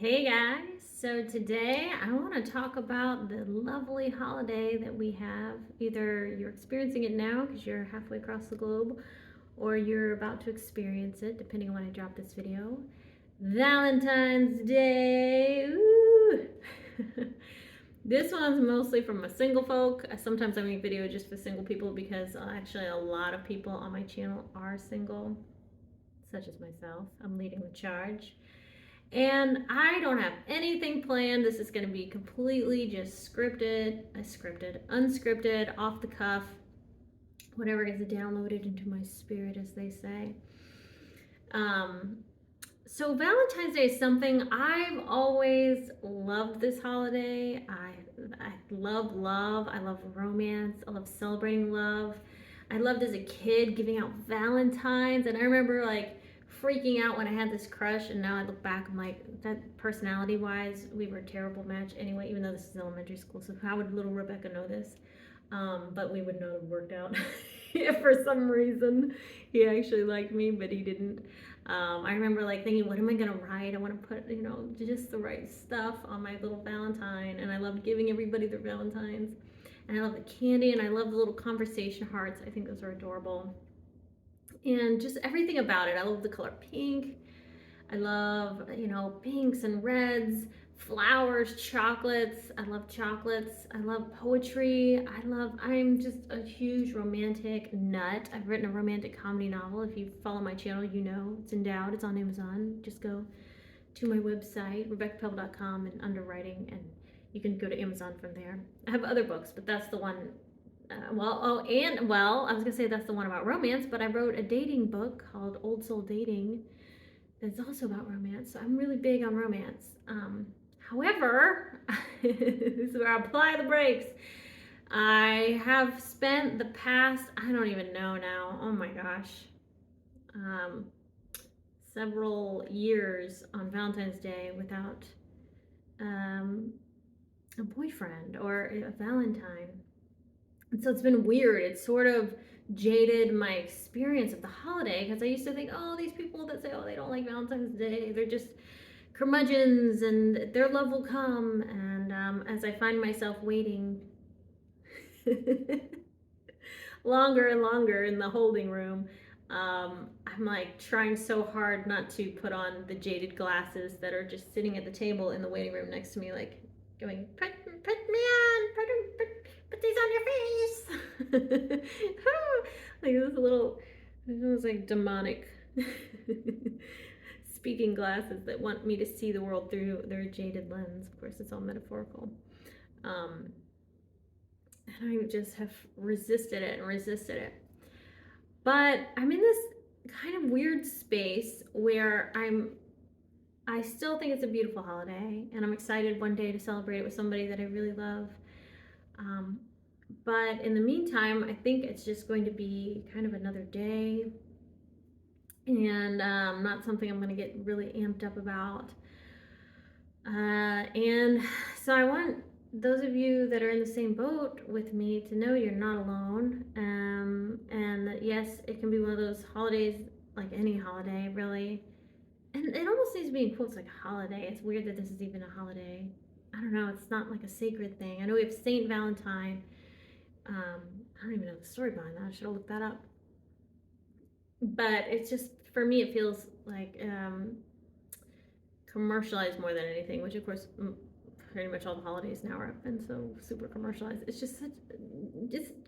Hey guys, so today I want to talk about the lovely holiday that we have. Either you're experiencing it now because you're halfway across the globe, or you're about to experience it, depending on when I drop this video. Valentine's Day! Woo! This one's mostly from a single folk. Sometimes I make videos just for single people because actually a lot of people on my channel are single, such as myself. I'm leading the charge. And I don't have anything planned. This is going to be completely just unscripted, off the cuff, whatever gets downloaded into my spirit, as they say. Um, so Valentine's Day is something I've always loved. This holiday, I love love. I love romance. I love celebrating love. I loved as a kid giving out Valentines, and I remember like freaking out when I had this crush, and now I look back, I'm like, that personality wise, we were a terrible match anyway, even though this is elementary school, so how would little Rebecca know this? But we would know it worked out. For some reason, he actually liked me, but he didn't. I remember like thinking, what am I gonna write? I want to put, just the right stuff on my little Valentine, and I loved giving everybody their Valentines. And I love the candy, and I love the little conversation hearts. I think those are adorable. And just everything about it. I love the color pink. I love, pinks and reds, flowers, chocolates. I love chocolates. I love poetry. I'm just a huge romantic nut. I've written a romantic comedy novel. If you follow my channel, you know it's endowed. It's on Amazon. Just go to my website, RebeccaPebble.com, and underwriting, and you can go to Amazon from there. I have other books, but that's the one. I was gonna say that's the one about romance, but I wrote a dating book called Old Soul Dating that's also about romance. So I'm really big on romance. However, this is where I apply the brakes. I have spent the past, I don't even know now, oh my gosh, several years on Valentine's Day without a boyfriend or a Valentine. And so it's been weird. It's sort of jaded my experience of the holiday because I used to think, oh, these people that say, oh, they don't like Valentine's Day, they're just curmudgeons and their love will come. And as I find myself waiting longer and longer in the holding room, I'm like trying so hard not to put on the jaded glasses that are just sitting at the table in the waiting room next to me, like going, put me on, put these on your face. Like this little, it was like demonic speaking glasses that want me to see the world through their jaded lens. Of course, it's all metaphorical. And I just have resisted it and resisted it. But I'm in this kind of weird space where I still think it's a beautiful holiday, and I'm excited one day to celebrate it with somebody that I really love. But in the meantime, I think it's just going to be kind of another day, and not something I'm going to get really amped up about. And so I want those of you that are in the same boat with me to know you're not alone, and that yes, it can be one of those holidays, like any holiday, really. And it almost needs to be in quotes like holiday. It's weird that this is even a holiday. I don't know. It's not like a sacred thing. I know we have Saint Valentine. I don't even know the story behind that. I should have looked that up. But it's just, for me, it feels like commercialized more than anything, which of course pretty much all the holidays now are been so super commercialized. It's just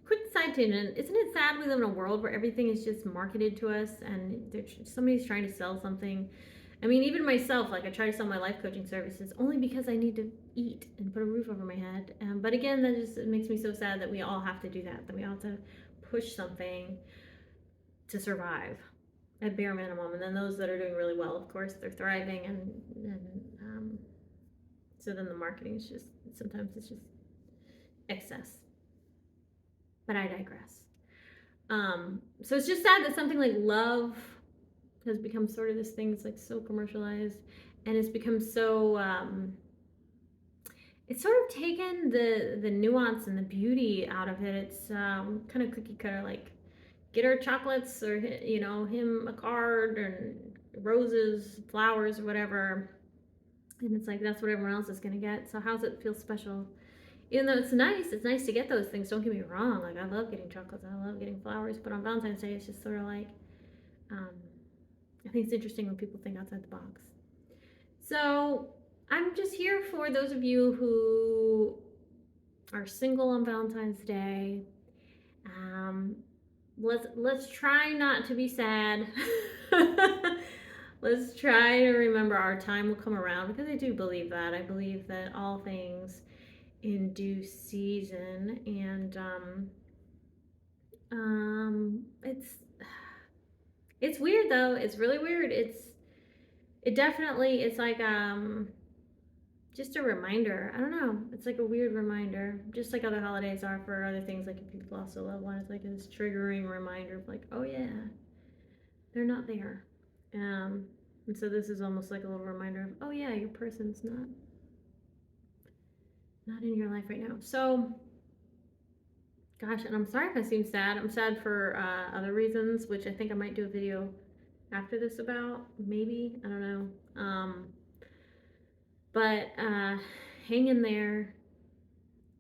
quick side tangent. Isn't it sad we live in a world where everything is just marketed to us and somebody's trying to sell something? I mean, even myself, like I try to sell my life coaching services only because I need to eat and put a roof over my head. But again, that just it makes me so sad that we all have to do that we all have to push something to survive at bare minimum. And then those that are doing really well, of course, they're thriving, and so then the marketing is just, sometimes it's just excess. But I digress. So it's just sad that something like love has become sort of this thing that's like so commercialized, and it's become so it's sort of taken the nuance and the beauty out of it. It's kind of cookie cutter, like get her chocolates, or him a card, and roses, flowers, or whatever. And it's like, that's what everyone else is going to get. So how's it feel special? Even though it's nice to get those things. Don't get me wrong. Like, I love getting chocolates. I love getting flowers. But on Valentine's Day, it's just sort of like, um, I think it's interesting when people think outside the box. So I'm just here for those of you who are single on Valentine's Day. Um, let's try not to be sad. Let's try to remember our time will come around, because I do believe that. I believe that all things in due season, and it's weird though. It's really weird. It definitely, it's like just a reminder. I don't know. It's like a weird reminder, just like other holidays are for other things. Like if you've lost a loved one, it's like this triggering reminder of like, oh yeah, they're not there. And so this is almost like a little reminder of, oh yeah, your person's not in your life right now. So, gosh, and I'm sorry if I seem sad. I'm sad for other reasons, which I think I might do a video after this about. Maybe, I don't know. But hang in there.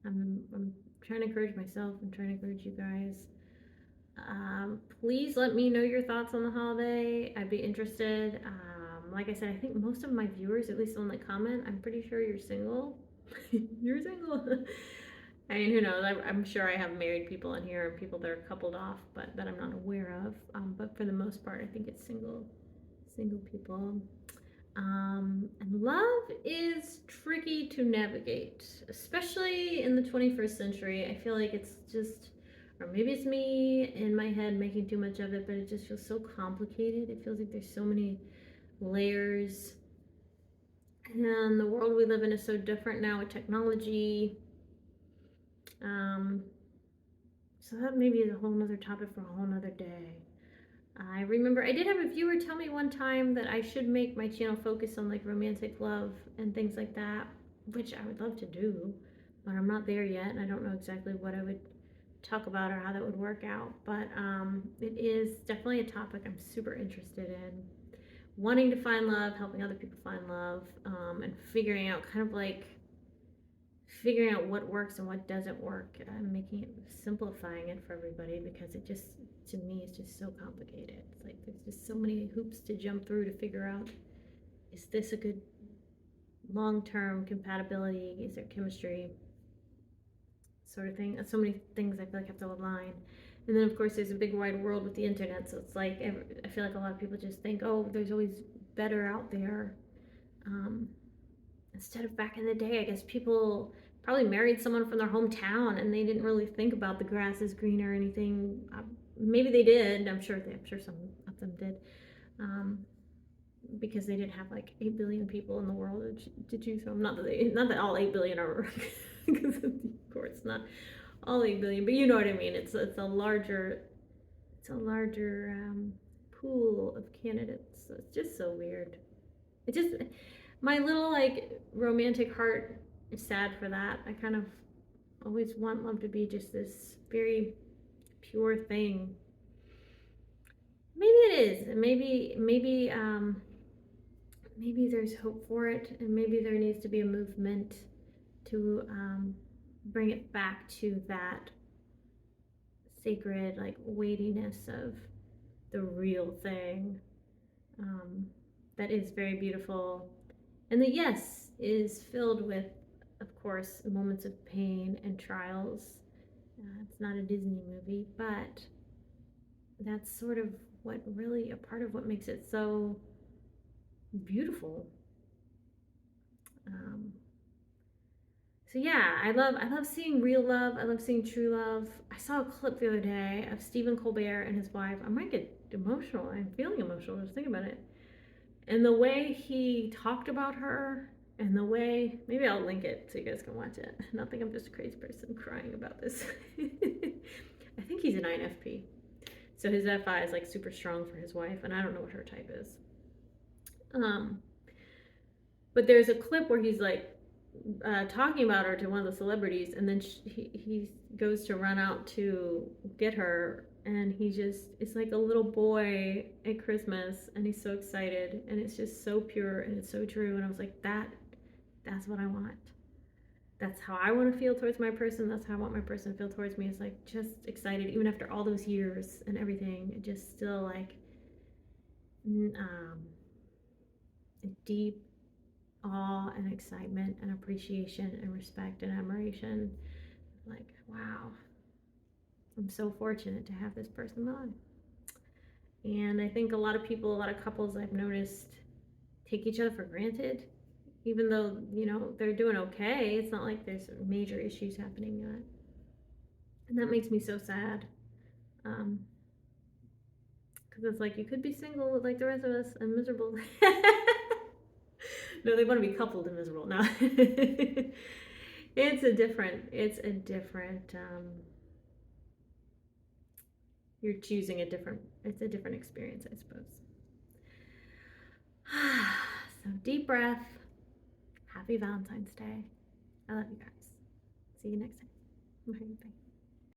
I'm trying to encourage myself. I'm trying to encourage you guys. Please let me know your thoughts on the holiday. I'd be interested. Like I said, I think most of my viewers, at least the one that comment, I'm pretty sure you're single. You're single. I mean, who knows? I'm sure I have married people in here and people that are coupled off, but that I'm not aware of. But for the most part, I think it's single people. And love is tricky to navigate, especially in the 21st century. I feel like it's just, or maybe it's me in my head making too much of it, but it just feels so complicated. It feels like there's so many layers. And the world we live in is so different now with technology. So that maybe is a whole nother topic for a whole nother day. I remember I did have a viewer tell me one time that I should make my channel focus on like romantic love and things like that, which I would love to do, but I'm not there yet, and I don't know exactly what I would talk about or how that would work out. But it is definitely a topic I'm super interested in. Wanting to find love, helping other people find love, and figuring out what works and what doesn't work. Simplifying it for everybody, because it just, to me, is just so complicated. It's like there's just so many hoops to jump through to figure out, is this a good long-term compatibility, is there chemistry, sort of thing. So many things I feel like have to align. And then of course there's a big wide world with the internet, so it's like I feel like a lot of people just think, oh, there's always better out there, instead of back in the day. I guess people probably married someone from their hometown and they didn't really think about the grass is green or anything. Maybe they did. I'm sure some of them did, because they didn't have like 8 billion people in the world to choose from. Not that all 8 billion are, because of course not all 8 billion, but you know what I mean. It's a larger pool of candidates. So it's just so weird. It just, my little like romantic heart is sad for that. I kind of always want love to be just this very pure thing. Maybe it is, and maybe there's hope for it, and maybe there needs to be a movement to bring it back to that sacred like weightiness of the real thing, that is very beautiful, and the yes is filled with, of course, moments of pain and trials. It's not a Disney movie, but that's sort of a part of what makes it so beautiful. So yeah, I love seeing real love. I love seeing true love. I saw a clip the other day of Stephen Colbert and his wife. I might get emotional. I'm feeling emotional just thinking about it. And the way he talked about her, and the way, maybe I'll link it so you guys can watch it. Not think I'm just a crazy person crying about this. I think he's an INFP. So his FI is like super strong for his wife, and I don't know what her type is. But there's a clip where he's like talking about her to one of the celebrities, and then he goes to run out to get her, and it's like a little boy at Christmas, and he's so excited, and it's just so pure and it's so true. And I was like, that That's what I want. That's how I want to feel towards my person. That's how I want my person to feel towards me. It's like just excited, even after all those years and everything. It just still like a deep awe and excitement and appreciation and respect and admiration. Like, wow, I'm so fortunate to have this person in my life. And I think a lot of people, a lot of couples I've noticed take each other for granted, even though, you know, they're doing okay. It's not like there's major issues happening yet. And that makes me so sad. Because it's like you could be single like the rest of us and miserable. No, they want to be coupled and miserable. No. it's a different, you're choosing it's a different experience, I suppose. So deep breath. Happy Valentine's Day. I love you guys. See you next time. Bye.